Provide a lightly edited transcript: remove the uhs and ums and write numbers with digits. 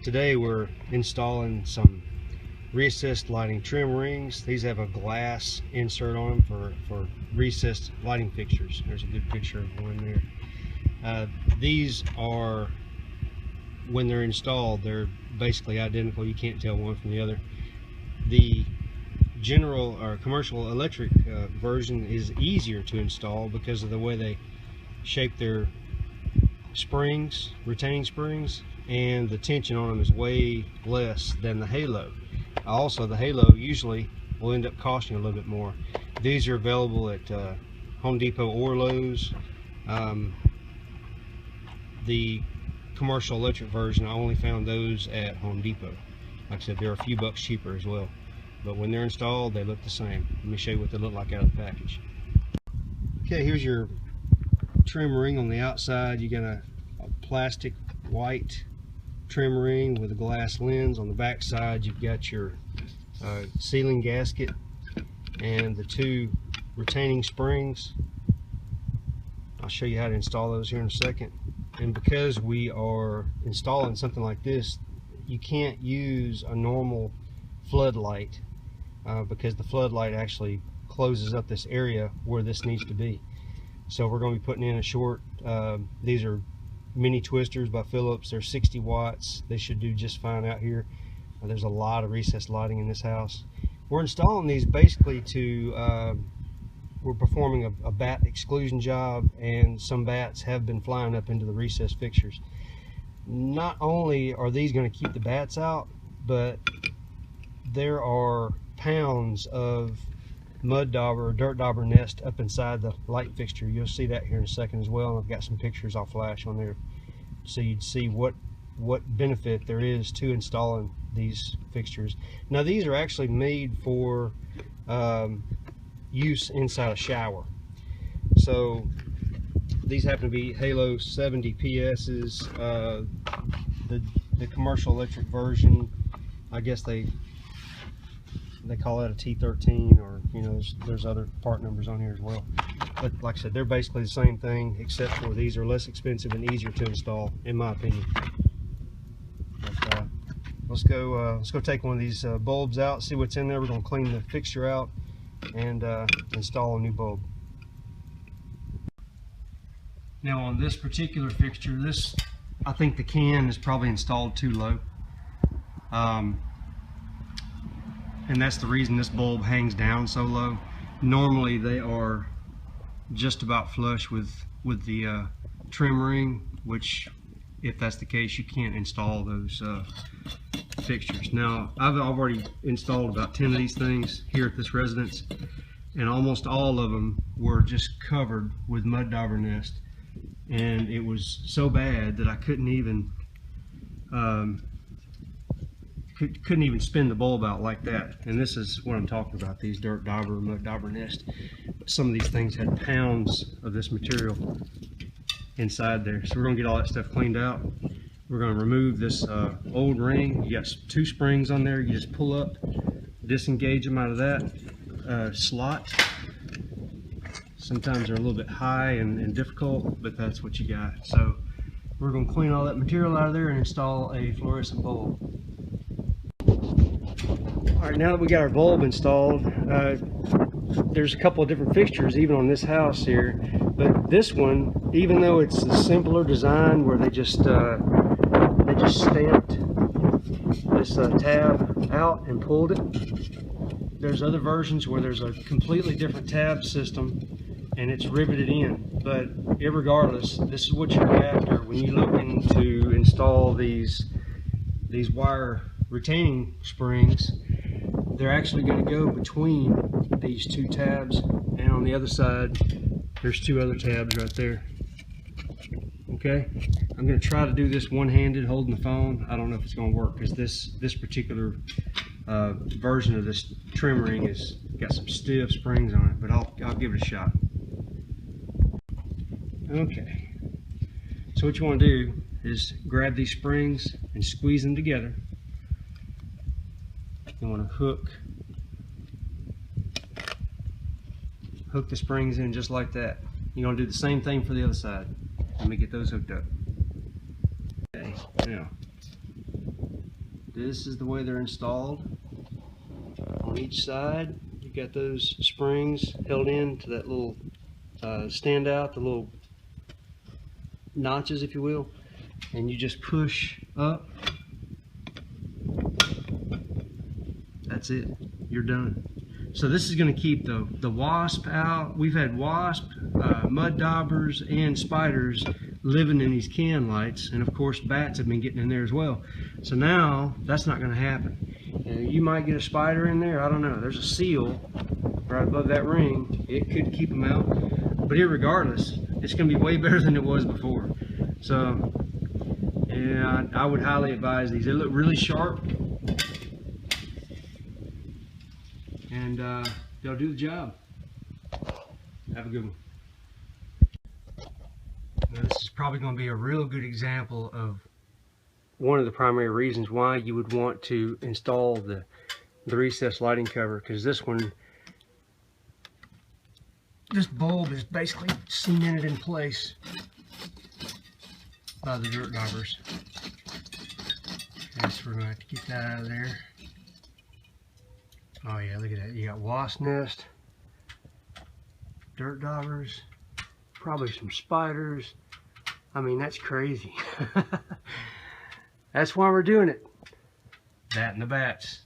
Today we're installing some recessed lighting trim rings. These have a glass insert on them for recessed lighting fixtures. There's a good picture of one there. These are, when they're installed, they're basically identical. You can't tell one from the other. The general or commercial electric version is easier to install because of the way they shape their springs, retaining springs, and the tension on them is way less than the halo. Also, the halo usually will end up costing a little bit more. These are available at Home Depot or Lowe's. The commercial electric version, I only found those at Home Depot. Like I said, they're a few bucks cheaper as well, but when they're installed they look the same. Let me show you what they look like out of the package. Okay, here's your trim ring on the outside. You got a plastic white trim ring with a glass lens. On the back side you've got your sealing gasket and the two retaining springs. I'll show you how to install those here in a second. And because we are installing something like this, you can't use a normal floodlight because the floodlight actually closes up this area where this needs to be. So we're going to be putting in a short, these are mini twisters by Philips. They're 60 watts. They should do just fine out here. There's a lot of recessed lighting in this house. We're installing these basically to, we're performing a bat exclusion job, and some bats have been flying up into the recessed fixtures. Not only are these going to keep the bats out, but there are pounds of mud dauber or dirt dauber nest up inside the light fixture. You'll see that here in a second as well, and I've got some pictures I'll flash on there so you'd see what benefit there is to installing these fixtures. Now these are actually made for use inside a shower. So these happen to be Halo 70 PS's. The commercial electric version, I guess they call it a T13, or you know, there's other part numbers on here as well. But like I said, they're basically the same thing, except for these are less expensive and easier to install, in my opinion. But, let's go take one of these bulbs out, see what's in there. We're going to clean the fixture out and install a new bulb. Now on this particular fixture, I think the can is probably installed too low. And that's the reason this bulb hangs down so low. Normally they are just about flush with the trim ring, which if that's the case, you can't install those fixtures. Now I've already installed about 10 of these things here at this residence, and almost all of them were just covered with mud dauber nest, and it was so bad that I couldn't even spin the bulb out like that. And this is what I'm talking about, these dirt dauber, mud dauber nest. But some of these things had pounds of this material inside there. So we're going to get all that stuff cleaned out. We're going to remove this old ring. You got two springs on there. You just pull up, disengage them out of that slot. Sometimes they're a little bit high and difficult, but that's what you got. So we're going to clean all that material out of there and install a fluorescent bulb. Alright, now that we got our bulb installed, there's a couple of different fixtures even on this house here, but this one, even though it's a simpler design where they just stamped this tab out and pulled it, there's other versions where there's a completely different tab system and it's riveted in. But irregardless, this is what you're after when you're looking to install these wire retaining springs. They're actually going to go between these two tabs, and on the other side there's two other tabs right there. Okay, I'm going to try to do this one-handed holding the phone. I don't know if it's going to work because this particular version of this trim ring has got some stiff springs on it, but I'll give it a shot. Okay, so what you want to do is grab these springs and squeeze them together. You want to hook the springs in just like that. You're going to do the same thing for the other side. Let me get those hooked up. Okay, now This is the way they're installed. On each side, you got those springs held in to that little standout, the little notches, if you will, and you just push up. That's it. You're done. So this is going to keep the wasp out. We've had wasp, mud daubers, and spiders living in these can lights, and of course bats have been getting in there as well. So now that's not going to happen. You might get a spider in there. I don't know. There's a seal right above that ring. It could keep them out, but irregardless, it's going to be way better than it was before. So yeah, I would highly advise these. They look really sharp, and they'll do the job. Have a good one. Now, this is probably going to be a real good example of one of the primary reasons why you would want to install the recessed lighting cover, because this bulb is basically cemented in place by the dirt daubers. Okay, so we're going to have to get that out of there. Oh yeah, look at that. You got wasp nest, dirt daubers, probably some spiders. I mean, that's crazy. That's why we're doing it. That and the bats.